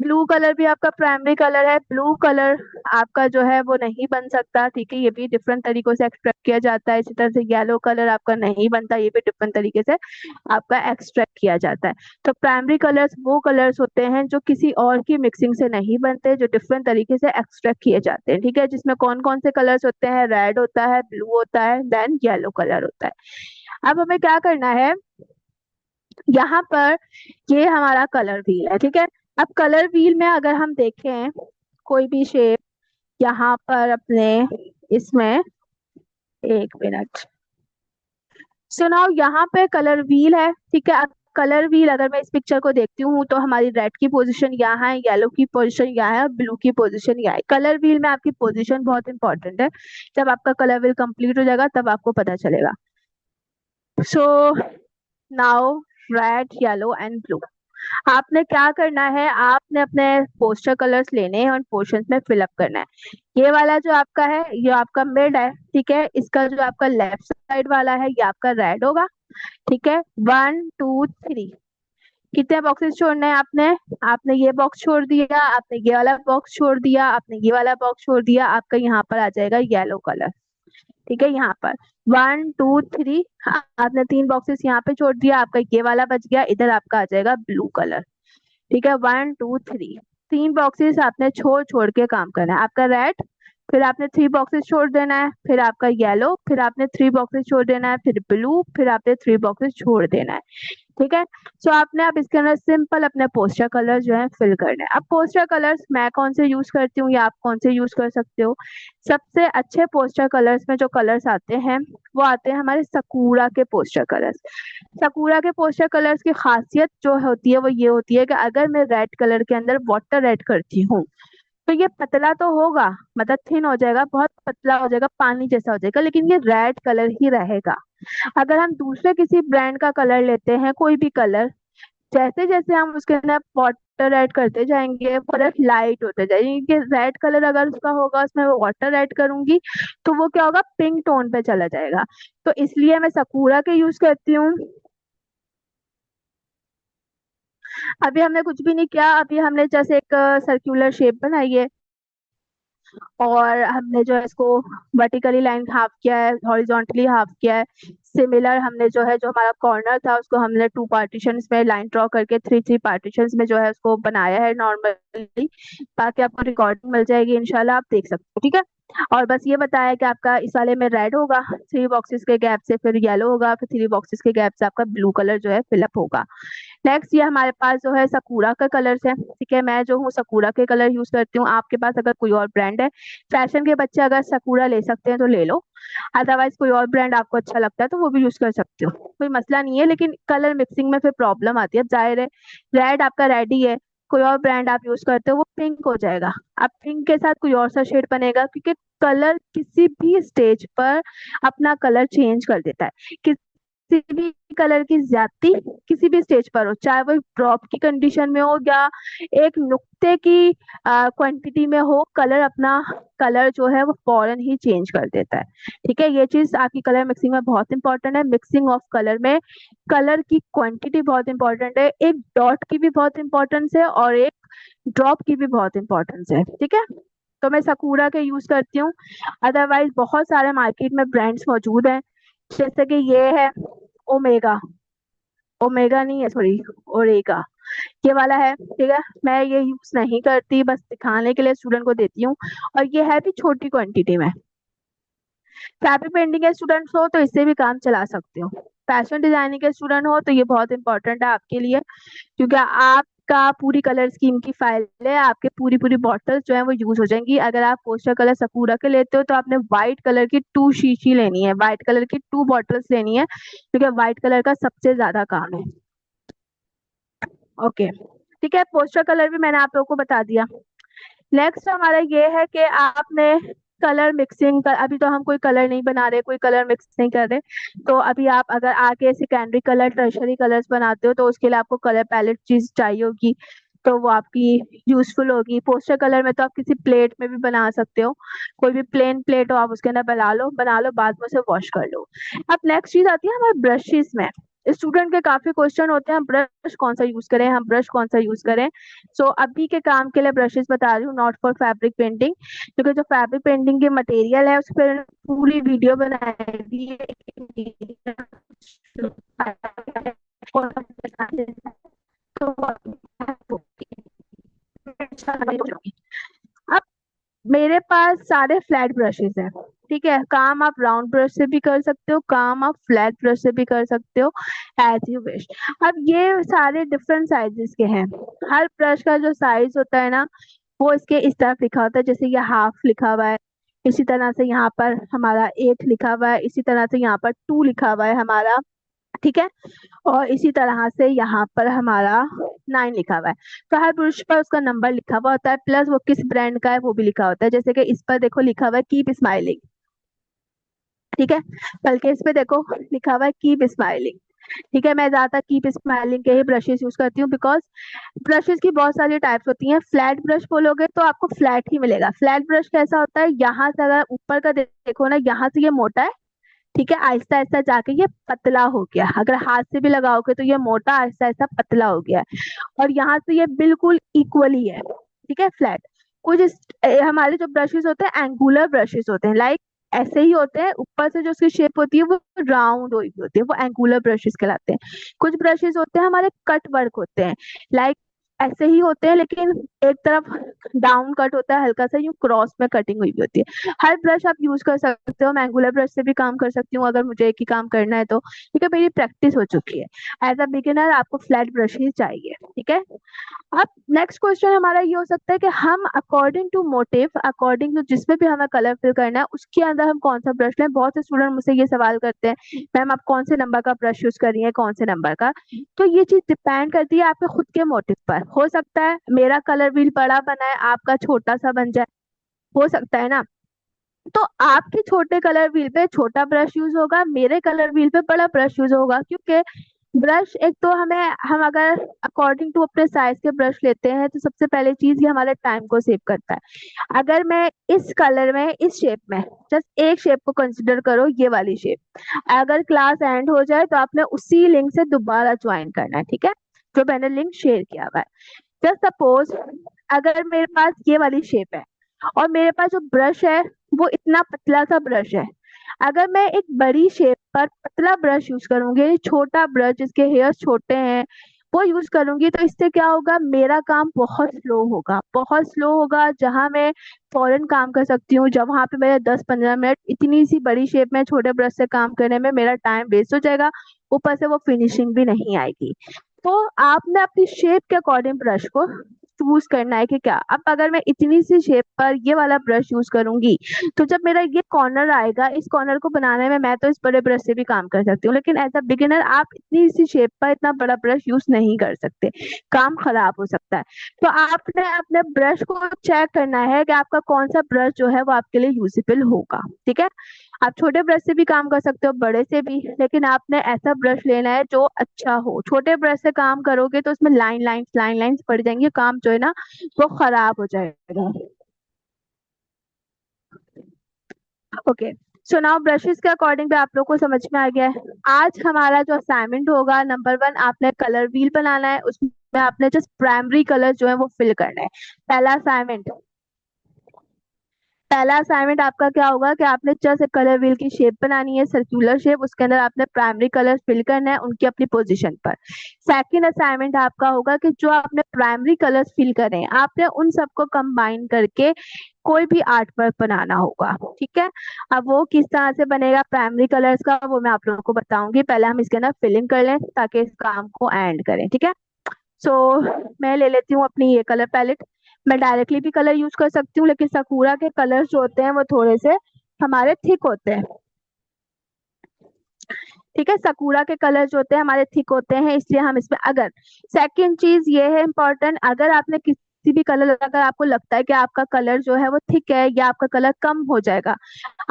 S1: Blue colour भी आपका प्राइमरी कलर है। ब्लू कलर आपका जो है वो नहीं बन सकता, ठीक है, ये भी डिफरेंट तरीकों से एक्सट्रैक्ट किया जाता है। इसी तरह से येलो कलर आपका नहीं बनता, ये भी डिफरेंट तरीके से आपका एक्सट्रैक्ट किया जाता है। तो प्राइमरी कलर्स वो कलर्स होते हैं जो किसी और की मिक्सिंग से नहीं बनते, जो डिफरेंट तरीके से एक्सट्रैक्ट किए जाते हैं, ठीक है, जिसमें कौन कौन से कलर्स होते हैं? रेड होता है, ब्लू होता है, देन येलो कलर होता है। अब हमें क्या करना है, यहाँ पर ये हमारा कलर व्हील है, ठीक है। अब कलर व्हील में अगर हम देखें कोई भी शेप, यहाँ पर अपने इसमें, एक मिनट सुनाओ, यहाँ पे कलर व्हील है, ठीक है। अब कलर व्हील अगर मैं इस पिक्चर को देखती हूँ तो हमारी रेड की पोजीशन यहाँ है, येलो की पोजीशन यहाँ है और ब्लू की पोजीशन यहाँ है। कलर व्हील में आपकी पोजीशन बहुत इंपॉर्टेंट है। जब आपका कलर व्हील कंप्लीट हो जाएगा तब आपको पता चलेगा। So now red, yellow and blue, आपने क्या करना है, आपने अपने पोस्टर कलर्स लेने हैं और पोर्शंस में फिल अप करना है। ये वाला जो आपका है ये आपका मिड है, ठीक है। इसका जो आपका लेफ्ट साइड वाला है ये आपका रेड होगा, ठीक है। 1 2 3, कितने बॉक्सेस छोड़ने हैं आपने? आपने ये बॉक्स छोड़ दिया, आपने ये वाला बॉक्स छोड़ दिया, आपने ये वाला बॉक्स छोड़ दिया, आपका यहाँ पर आ जाएगा येलो कलर, ठीक है। यहाँ पर 1 2 3, आपने 3 बॉक्सेस यहाँ पे छोड़ दिया, आपका ये वाला बच गया, इधर आपका आ जाएगा ब्लू कलर, ठीक है। 1 2 3, 3 बॉक्सेस आपने छोड़ छोड़ के काम करना है। आपका रेड, फिर आपने 3 बॉक्सेस छोड़ देना है, फिर आपका येलो, फिर आपने 3 बॉक्सेस छोड़ देना है, फिर ब्लू, फिर आपने 3 बॉक्सेस छोड़ देना है, ठीक है। सो आपने अब इसके अंदर सिंपल अपने पोस्टर कलर जो है फिल करने हैं। अब पोस्टर कलर्स मैं कौन से यूज करती हूँ या आप कौन से यूज कर सकते हो? सबसे अच्छे पोस्टर कलर्स में जो कलर्स आते हैं वो आते हैं हमारे सकूरा के पोस्टर कलर्स। सकूरा के पोस्टर कलर्स की खासियत जो होती है वो ये होती है कि अगर मैं रेड कलर के अंदर वाटर ऐड करती हूँ तो ये पतला तो होगा, मतलब थिन हो जाएगा, बहुत पतला हो जाएगा, पानी जैसा हो जाएगा, लेकिन ये रेड कलर ही रहेगा। अगर हम दूसरे किसी ब्रांड का कलर लेते हैं, कोई भी कलर, जैसे जैसे हम उसके अंदर वाटर ऐड करते जाएंगे कलर लाइट होते जाएंगे। रेड कलर अगर उसका होगा उसमें वो वाटर ऐड करूंगी तो वो क्या होगा, पिंक टोन पे चला जाएगा। तो इसलिए मैं सकूरा के यूज करती हूँ। अभी हमने कुछ भी नहीं किया, अभी हमने जैसे एक सर्कुलर शेप बनाई है और हमने जो है इसको वर्टिकली लाइन हाफ किया है, हॉरिजॉन्टली हाफ किया है। सिमिलर हमने जो है, जो हमारा कॉर्नर था उसको हमने 2 पार्टीशन में लाइन ड्रॉ करके 3 3 पार्टीशन में जो है उसको बनाया है नॉर्मली, ताकि आपको रिकॉर्डिंग मिल जाएगी, इंशाल्लाह आप देख सकते हो, ठीक है। और बस ये बताया कि आपका इस वाले में रेड होगा 3 बॉक्सेस के गैप से, फिर येलो होगा, फिर 3 बॉक्सेस के गैप से आपका ब्लू कलर जो है फिलअप होगा। नेक्स्ट ये हमारे पास जो है सकूरा का कलर्स है, ठीक है। मैं जो हूँ सकूरा के कलर यूज करती हूँ। आपके पास अगर कोई और ब्रांड है, फैशन के बच्चे अगर सकूरा ले सकते हैं तो ले लो, अदरवाइज कोई और ब्रांड आपको अच्छा लगता है तो वो भी यूज कर सकते हो, कोई मसला नहीं है। लेकिन कलर मिक्सिंग में फिर प्रॉब्लम आती है। अब जाहिर है रेड आपका रेड ही है, कोई और ब्रांड आप यूज करते हो वो पिंक हो जाएगा। अब पिंक के साथ कोई और सा शेड बनेगा, क्योंकि कलर किसी भी स्टेज पर अपना कलर चेंज कर देता है। किसी भी कलर की ज्यादती किसी भी स्टेज पर हो, चाहे वो ड्रॉप की कंडीशन में हो या एक नुक्ते की क्वांटिटी में हो, कलर अपना कलर जो है वो फौरन ही चेंज कर देता है, ठीक है। ये चीज आपकी कलर मिक्सिंग में बहुत इंपॉर्टेंट है। मिक्सिंग ऑफ कलर में कलर की क्वांटिटी बहुत इंपॉर्टेंट है, एक डॉट की भी बहुत इंपॉर्टेंस है और एक ड्रॉप की भी बहुत इंपॉर्टेंस है, ठीक है। तो मैं सकूरा के यूज करती हूँ, अदरवाइज बहुत सारे मार्केट में ब्रांड्स मौजूद हैं, जैसे कि ये है ओमेगा, ओमेगा नहीं है सॉरी, ओरेगा, ये वाला है, ठीक है। मैं ये यूज नहीं करती, बस दिखाने के लिए स्टूडेंट को देती हूँ, और ये है भी छोटी क्वांटिटी में। फैब्रिक पेंटिंग के स्टूडेंट्स हो तो इससे भी काम चला सकते हो। फैशन डिजाइनिंग के स्टूडेंट हो तो ये बहुत इंपॉर्टेंट है आपके लिए, क्योंकि आप का पूरी कलर स्कीम की फाइल है, आपके पूरी पूरी बॉटल्स जो है वो यूज हो जाएंगी। अगर आप पोस्टर कलर सकूरा के लेते हो तो आपने व्हाइट कलर की 2 शीशी लेनी है, व्हाइट कलर की 2 बॉटल्स लेनी है, क्योंकि व्हाइट कलर का सबसे ज्यादा काम है। ओके, ठीक है, पोस्टर कलर भी मैंने आप लोगों को बता दिया। नेक्स्ट हमारा ये है कि आपने कलर मिक्सिंग कर, अभी तो हम कोई कलर नहीं बना रहे, कोई कलर मिक्स नहीं कर रहे, तो अभी आप अगर आके सेकेंडरी कलर टर्शरी कलर्स बनाते हो तो उसके लिए आपको कलर पैलेट चीज चाहिए होगी, तो वो आपकी यूजफुल होगी। पोस्टर कलर में तो आप किसी प्लेट में भी बना सकते हो, कोई भी प्लेन प्लेट हो आप उसके अंदर बना लो, बाद में उसे वॉश कर लो। अब नेक्स्ट चीज आती है हमारे ब्रशेस में। स्टूडेंट के काफी क्वेश्चन होते हैं, ब्रश कौन सा यूज करें, हम ब्रश कौन सा यूज करें। सो अभी के काम के लिए ब्रशेस बता रही हूँ, नॉट फॉर फैब्रिक पेंटिंग, क्योंकि जो फैब्रिक पेंटिंग के मटेरियल है उस पर पूरी वीडियो बनाई है। अब मेरे पास सारे फ्लैट ब्रशेस हैं, ठीक है, काम आप राउंड ब्रश से भी कर सकते हो, काम आप फ्लैट ब्रश से भी कर सकते हो, एज यू विश। अब ये सारे डिफरेंट साइजेस के हैं। हर ब्रश का जो साइज होता है ना, वो इसके इस तरफ लिखा होता है, जैसे ये हाफ लिखा हुआ है, इसी तरह से यहाँ पर हमारा 8 लिखा हुआ है, इसी तरह से यहाँ पर 2 लिखा हुआ है हमारा, ठीक है, और इसी तरह से यहाँ पर हमारा 9 लिखा हुआ है। तो हर ब्रश पर उसका नंबर लिखा हुआ होता है, प्लस वो किस ब्रांड का है वो भी लिखा होता है। जैसे कि इस पर देखो लिखा हुआ है कीप स्माइलिंग, ठीक है, बल्कि इस पे देखो लिखा हुआ है कीप स्माइलिंग, ठीक है। मैं ज्यादातर कीप स्माइलिंग के ही ब्रशेस यूज करती हूँ, बिकॉज ब्रशेस की बहुत सारी टाइप्स होती हैं। फ्लैट ब्रश बोलोगे तो आपको फ्लैट ही मिलेगा। फ्लैट ब्रश कैसा होता है, यहाँ से अगर ऊपर का देखो ना, यहाँ से ये मोटा है, ठीक है, आहिस्ता आहिस्ता जाके ये पतला हो गया। अगर हाथ से भी लगाओगे तो ये मोटा आहिस्ता आहिस्ता पतला हो गया है, और यहाँ से ये बिल्कुल इक्वली है, ठीक है, फ्लैट। हमारे जो ब्रशेस होते हैं एंगुलर ब्रशेस होते हैं, लाइक ऐसे ही होते हैं, ऊपर से जो उसकी शेप होती है वो राउंड हुई होती है, वो एंगुलर ब्रशेस कहलाते हैं। कुछ ब्रशेस होते हैं हमारे कट वर्क होते हैं, लाइक ऐसे ही होते हैं, लेकिन एक तरफ डाउन कट होता है, हल्का सा यूं क्रॉस में कटिंग हुई भी होती है। हर ब्रश आप यूज कर सकते हो, मैं एंगुलर ब्रश से भी काम कर सकती हूँ अगर मुझे एक ही काम करना है तो, ठीक है, मेरी प्रैक्टिस हो चुकी है। एज अ बिगिनर आपको फ्लैट ब्रश ही चाहिए, ठीक है। अब नेक्स्ट क्वेश्चन हमारा ये हो सकता है कि हम according to motive, according to जिसमें भी हमें कलर फिल करना है उसके अंदर हम कौन सा ब्रश लें। बहुत से स्टूडेंट मुझसे ये सवाल करते हैं मैम आप कौन से नंबर का ब्रश यूज कर रही है, कौन से नंबर का। तो ये चीज डिपेंड करती है आपके खुद के मोटिव पर। हो सकता है मेरा कलर व्हील बड़ा बना है, आपका छोटा सा बन जाए, हो सकता है ना। तो आपके छोटे कलर व्हील पे छोटा ब्रश यूज होगा, मेरे कलर व्हील पे बड़ा ब्रश यूज होगा, क्योंकि ब्रश एक तो हम अगर अकॉर्डिंग टू अपने साइज के ब्रश लेते हैं तो सबसे पहले चीज ये हमारे टाइम को सेव करता है। अगर मैं इस कलर में इस शेप में, जस्ट एक शेप को कंसिडर करो, ये वाली शेप, अगर क्लास एंड हो जाए तो आपने उसी लिंक से दोबारा ज्वाइन करना है, ठीक है, जो मैंने लिंक शेयर किया हुआ है। जस्ट सपोज अगर मेरे पास ये वाली शेप है और मेरे पास जो ब्रश है वो इतना पतला सा ब्रश है, अगर मैं एक बड़ी शेप पर पतला ब्रश यूज करूंगी, छोटा ब्रश जिसके हेयर्स छोटे हैं वो यूज करूंगी, तो इससे क्या होगा, मेरा काम बहुत स्लो होगा, बहुत स्लो होगा। जहां मैं फौरन काम कर सकती हूँ, जब वहां पे मेरे 10-15 मिनट इतनी सी बड़ी शेप में छोटे ब्रश से काम करने में मेरा टाइम वेस्ट हो जाएगा, ऊपर से वो फिनिशिंग भी नहीं आएगी। तो आपने अपनी शेप के अकॉर्डिंग ब्रश को चूज करना है कि क्या। अब अगर मैं इतनी सी शेप पर ये वाला ब्रश यूज करूंगी तो जब मेरा ये कॉर्नर आएगा, इस कॉर्नर को बनाने में मैं तो इस बड़े ब्रश से भी काम कर सकती हूँ, लेकिन एज अ बिगिनर आप इतनी सी शेप पर इतना बड़ा ब्रश यूज नहीं कर सकते, काम खराब हो सकता है। तो आपने अपने ब्रश को चेक करना है कि आपका कौन सा ब्रश जो है वो आपके लिए यूजेबल होगा, ठीक है। आप छोटे ब्रश से भी काम कर सकते हो, बड़े से भी, लेकिन आपने ऐसा ब्रश लेना है जो अच्छा हो। छोटे ब्रश से काम करोगे तो उसमें लाइन लाइंस पड़ जाएंगी, काम जो है ना वो खराब हो जाएगा। ओके, सो नाउ ब्रशेस के अकॉर्डिंग भी आप लोग को समझ में आ गया है। आज हमारा जो असाइनमेंट होगा, नंबर 1 आपने कलर व्हील बनाना है, उसमें आपने जस्ट प्राइमरी कलर जो है वो फिल करना है। पहला असाइनमेंट पहला असाइनमेंट आपका क्या होगा कि आपने जस्ट एक कलर व्हील की शेप बनानी है, सर्कुलर शेप, उसके अंदर आपने प्राइमरी कलर फिल करना है उनकी अपनी पोजीशन पर। सेकंड असाइनमेंट आपका होगा कि जो आपने प्राइमरी कलर्स फिल करें आपने उन सबको कंबाइन करके कोई भी आर्ट वर्क बनाना होगा, ठीक है। अब वो किस तरह से बनेगा प्राइमरी कलर्स का, वो मैं आप लोगों को बताऊंगी, पहले हम इसके अंदर फिलिंग कर लें ताकि इस काम को एंड करें, ठीक है। सो मैं ले लेती हूँ अपनी ये कलर पैलेट। मैं डायरेक्टली भी कलर यूज कर सकती हूँ, लेकिन sakura के कलर्स जो होते हैं वो थोड़े से हमारे थिक होते हैं। ठीक है, sakura के कलर जो होते हैं हमारे थिक होते हैं, इसलिए हम इसमें अगर सेकंड चीज ये है इम्पोर्टेंट, अगर आपने किसी भी कलर, अगर आपको लगता है कि आपका कलर जो है वो थिक है या आपका कलर कम हो जाएगा,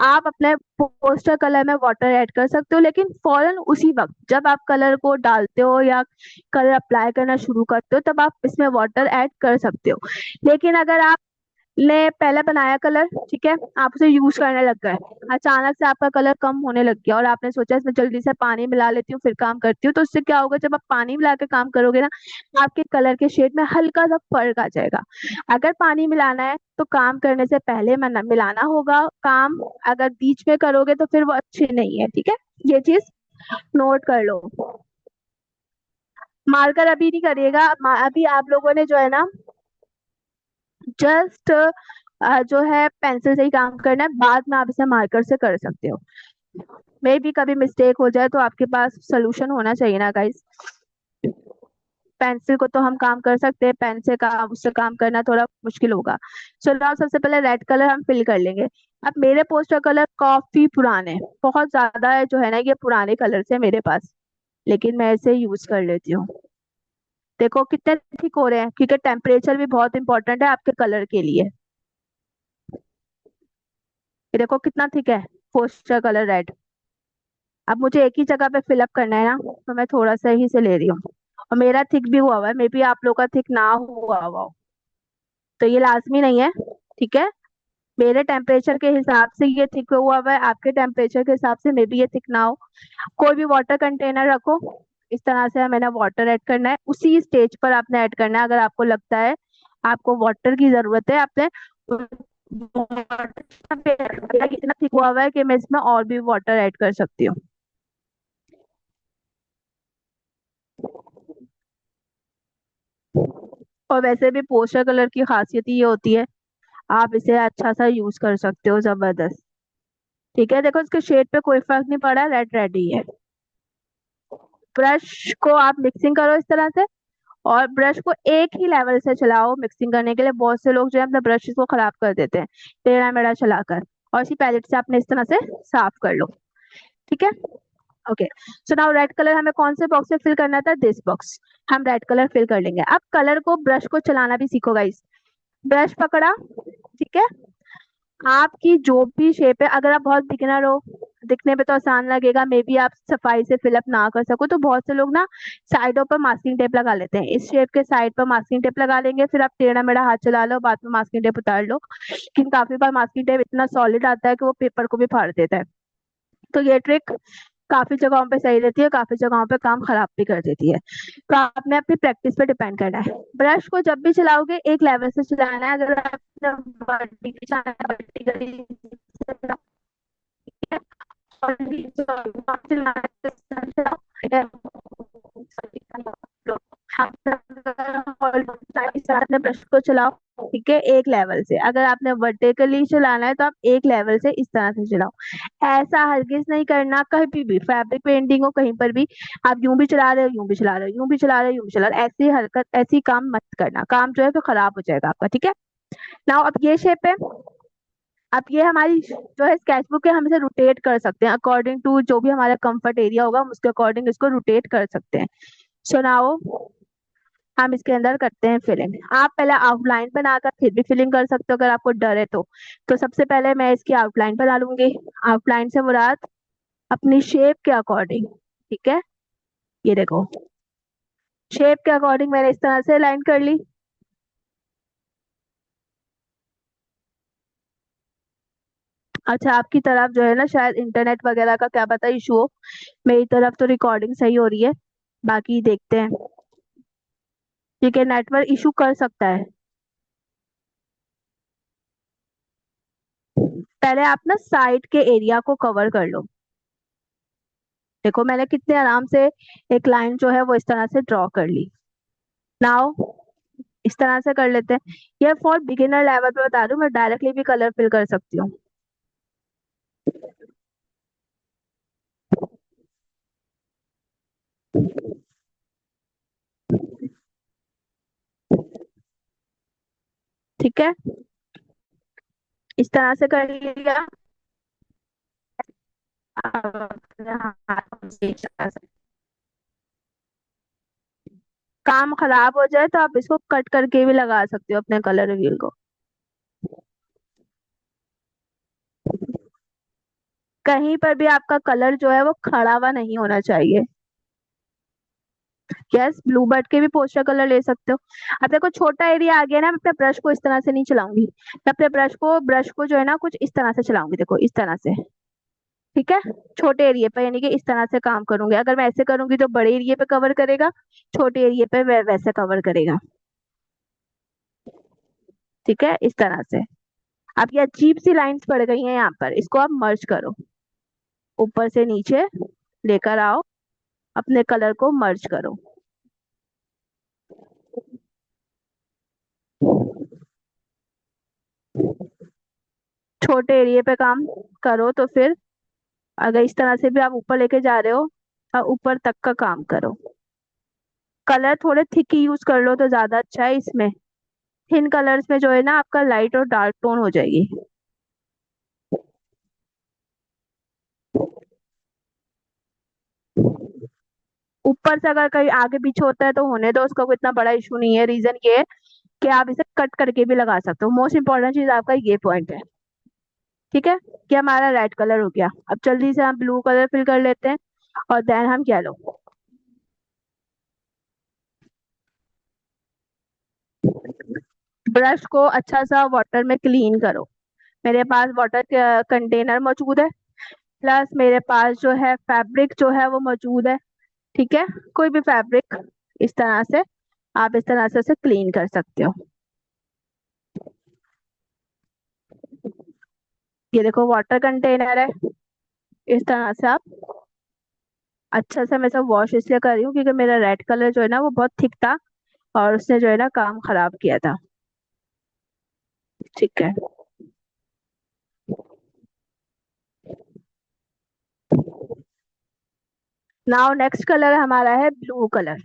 S1: आप अपने पोस्टर कलर में वाटर ऐड कर सकते हो, लेकिन फौरन उसी वक्त जब आप कलर को डालते हो या कलर अप्लाई करना शुरू करते हो तब आप इसमें वाटर ऐड कर सकते हो। लेकिन अगर आप ने पहले बनाया कलर, ठीक है, आप उसे यूज करने लग गए, अचानक से आपका कलर कम होने लग गया और आपने सोचा इसमें जल्दी से पानी मिला लेती हूँ फिर काम करती हूँ, तो उससे क्या होगा, जब आप पानी मिला के काम करोगे ना, आपके कलर के शेड में हल्का सा फर्क आ जाएगा। अगर पानी मिलाना है तो काम करने से पहले मिलाना होगा, काम अगर बीच में करोगे तो फिर वो अच्छी नहीं है, ठीक है, ये चीज नोट कर लो। मार्कर अभी नहीं करिएगा, अभी आप लोगों ने जो है ना जस्ट जो है पेंसिल से ही काम करना है, बाद में आप इसे मार्कर से कर सकते हो। मे भी कभी मिस्टेक हो जाए तो आपके पास सोल्यूशन होना चाहिए ना गाइस। पेंसिल को तो हम काम कर सकते हैं, पेन से काम, उससे काम करना थोड़ा मुश्किल होगा। चलो सबसे पहले रेड कलर हम फिल कर लेंगे। अब मेरे पोस्टर कलर काफी पुराने, बहुत ज्यादा है जो है ना, ये पुराने कलर से मेरे पास, लेकिन मैं इसे यूज कर लेती हूँ। देखो कितने ठीक हो रहे हैं, क्योंकि टेम्परेचर भी बहुत इंपॉर्टेंट है आपके कलर के लिए। ये देखो कितना ठीक है पोस्टर कलर रेड। अब मुझे एक ही जगह पे फिलअप करना है ना, तो मैं थोड़ा सा ही से ले रही हूँ, और मेरा थिक भी हुआ हुआ है, मे बी आप लोग का थिक ना हुआ हुआ हो, तो ये लाजमी नहीं है, ठीक है। मेरे टेम्परेचर के हिसाब से ये थिक हुआ हुआ है, आपके टेम्परेचर के हिसाब से मे बी ये थिक ना हो। कोई भी वाटर कंटेनर रखो, इस तरह से मैंने वाटर ऐड करना है, उसी स्टेज पर आपने ऐड करना है। अगर आपको लगता है आपको वाटर की जरूरत है, आपने वाटर इतना थिक हुआ हुआ है कि मैं इसमें और भी वाटर ऐड कर सकती हूँ। और वैसे भी पोस्टर कलर की खासियत ही ये होती है, आप इसे अच्छा सा यूज कर सकते हो, जबरदस्त। ठीक है, देखो इसके शेड पे कोई फर्क नहीं पड़ा, रेड रेड ही है। ब्रश को आप मिक्सिंग करो इस तरह से, और ब्रश को एक ही लेवल से चलाओ मिक्सिंग करने के लिए। बहुत से लोग जो है अपने ब्रश को खराब कर देते हैं टेढ़ा मेढ़ा चलाकर, और इसी पैलेट से आपने इस तरह से साफ कर लो। ठीक है, okay. So now red colour हमें कौन से बॉक्स में फिल करना था, दिस बॉक्स। हम रेड कलर फिल कर लेंगे। अब कलर को, ब्रश को चलाना भी सीखो गाइस। ब्रश पकड़ा, ठीक है, आपकी जो भी शेप है, अगर आप बहुत बिगिनर हो, दिखने पे तो आसान लगेगा, मे बी आप सफाई से फिलअप ना कर सको, तो बहुत से लोग ना साइडों पर मास्किंग टेप लगा लेते हैं। इस शेप के साइड पर मास्किंग टेप लगा लेंगे, फिर आप टेढ़ा मेढ़ा हाथ चला लो, बाद में मास्किंग टेप उतार लो, लेकिन काफी बार मास्किंग टेप इतना सॉलिड आता है कि वो पेपर को भी फाड़ देता है। तो ये ट्रिक काफी जगहों पे सही रहती है, काफी जगहों पे काम खराब भी कर देती है, तो आपने अपनी प्रैक्टिस पे डिपेंड करना है। ब्रश को जब भी चलाओगे एक लेवल से चलाना है, अगर आपने वर्टिकली चलाना है वर्टिकली चलाओ, अपने ब्रश को चलाओ, ठीक है, एक लेवल से। अगर आपने वर्टिकली चलाना है तो आप एक लेवल से इस तरह से चलाओ। ऐसा हरगिज नहीं करना कहीं भी, फैब्रिक पेंटिंग हो कहीं पर भी, आप यूं भी चला रहे हो, यूं भी चला रहे हो, यूं भी चला रहे हो, यूं भी चला रहे हो, ऐसी हरकत, ऐसी काम मत करना, काम जो है फिर खराब हो जाएगा आपका। ठीक है, नाउ अब ये शेप है। अब ये हमारी जो है स्केचबुक है, हम इसे रोटेट कर सकते हैं अकॉर्डिंग टू जो भी हमारा कंफर्ट एरिया होगा, हम उसके अकॉर्डिंग इसको रोटेट कर सकते हैं। सुनाओ, हम इसके अंदर करते हैं फिलिंग। आप पहले आउटलाइन बनाकर फिर भी फिलिंग कर सकते हो अगर आपको डर है तो सबसे पहले मैं इसकी आउटलाइन बना लूंगी। आउटलाइन से मुराद अपनी शेप के अकॉर्डिंग, ठीक है, ये देखो शेप के अकॉर्डिंग मैंने इस तरह से लाइन कर ली। अच्छा, आपकी तरफ जो है ना शायद इंटरनेट वगैरह का क्या पता इशू हो, मेरी तरफ तो रिकॉर्डिंग सही हो रही है, बाकी देखते हैं। ठीक है, नेटवर्क इशू कर सकता है। पहले आप ना साइड के एरिया को कवर कर लो। देखो मैंने कितने आराम से एक लाइन जो है वो इस तरह से ड्रॉ कर ली। नाउ इस तरह से कर लेते हैं। ये फॉर बिगिनर लेवल पे बता दूं, मैं डायरेक्टली भी कलर फिल कर सकती हूँ। ठीक है, इस तरह से कर लिया। अब अपने हाथ से इस तरह से। काम खराब हो जाए तो आप इसको कट करके भी लगा सकते हो अपने कलर रिवील को। कहीं पर भी आपका कलर जो है वो खड़ा हुआ नहीं होना चाहिए। यस, ब्लू बर्ड के भी पोस्टर कलर ले सकते हो। अब देखो छोटा एरिया आ गया ना, मैं अपने ब्रश को इस तरह से नहीं चलाऊंगी, मैं अपने ब्रश को जो है ना कुछ इस तरह से चलाऊंगी, देखो इस तरह से। ठीक है, छोटे एरिया पे यानी कि इस तरह से काम करूंगी। अगर मैं ऐसे करूंगी तो बड़े एरिया पे कवर करेगा, छोटे एरिया पे वैसे कवर करेगा। ठीक है, इस तरह से। अब ये अजीब सी लाइंस पड़ गई हैं यहाँ पर, इसको आप मर्ज करो, ऊपर से नीचे लेकर आओ, अपने कलर को मर्ज करो। छोटे एरिया पे काम करो तो फिर अगर इस तरह से भी आप ऊपर लेके जा रहे हो, ऊपर तक का काम करो। कलर थोड़े थिक यूज कर लो तो ज्यादा अच्छा है इसमें। थिन कलर्स में जो है ना आपका लाइट और डार्क टोन हो जाएगी। ऊपर से अगर कहीं आगे पीछे होता है तो होने दो, उसका कोई इतना बड़ा इशू नहीं है। रीजन ये है कि आप इसे कट करके भी लगा सकते हो। मोस्ट इंपॉर्टेंट चीज आपका ये पॉइंट है। ठीक है, कि हमारा रेड कलर हो गया। अब जल्दी से हम ब्लू कलर फिल कर लेते हैं, और देन हम येलो। ब्रश को अच्छा सा वाटर में क्लीन करो। मेरे पास वाटर कंटेनर मौजूद है, प्लस मेरे पास जो है फैब्रिक जो है वो मौजूद है। ठीक है, कोई भी फैब्रिक, इस तरह से आप इस तरह से उसे क्लीन कर सकते हो। ये देखो वाटर कंटेनर है, इस तरह से आप अच्छा से, मैं सब वॉश इसलिए कर रही हूँ क्योंकि मेरा रेड कलर जो है ना वो बहुत थिक था, और उसने जो है ना काम खराब किया था। ठीक है, नाउ नेक्स्ट कलर हमारा है ब्लू कलर।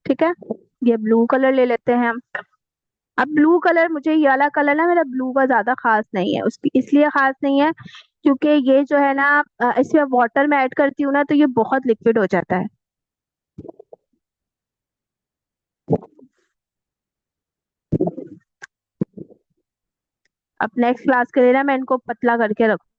S1: ठीक है, ये ब्लू कलर ले लेते हैं हम। अब ब्लू कलर, मुझे ये वाला कलर ना मेरा ब्लू का ज्यादा खास नहीं है, उसकी इसलिए खास नहीं है क्योंकि ये जो है ना इसमें वाटर में ऐड करती हूँ ना तो ये बहुत लिक्विड हो जाता है। अब नेक्स्ट क्लास के लिए ना मैं इनको पतला करके रखूँ।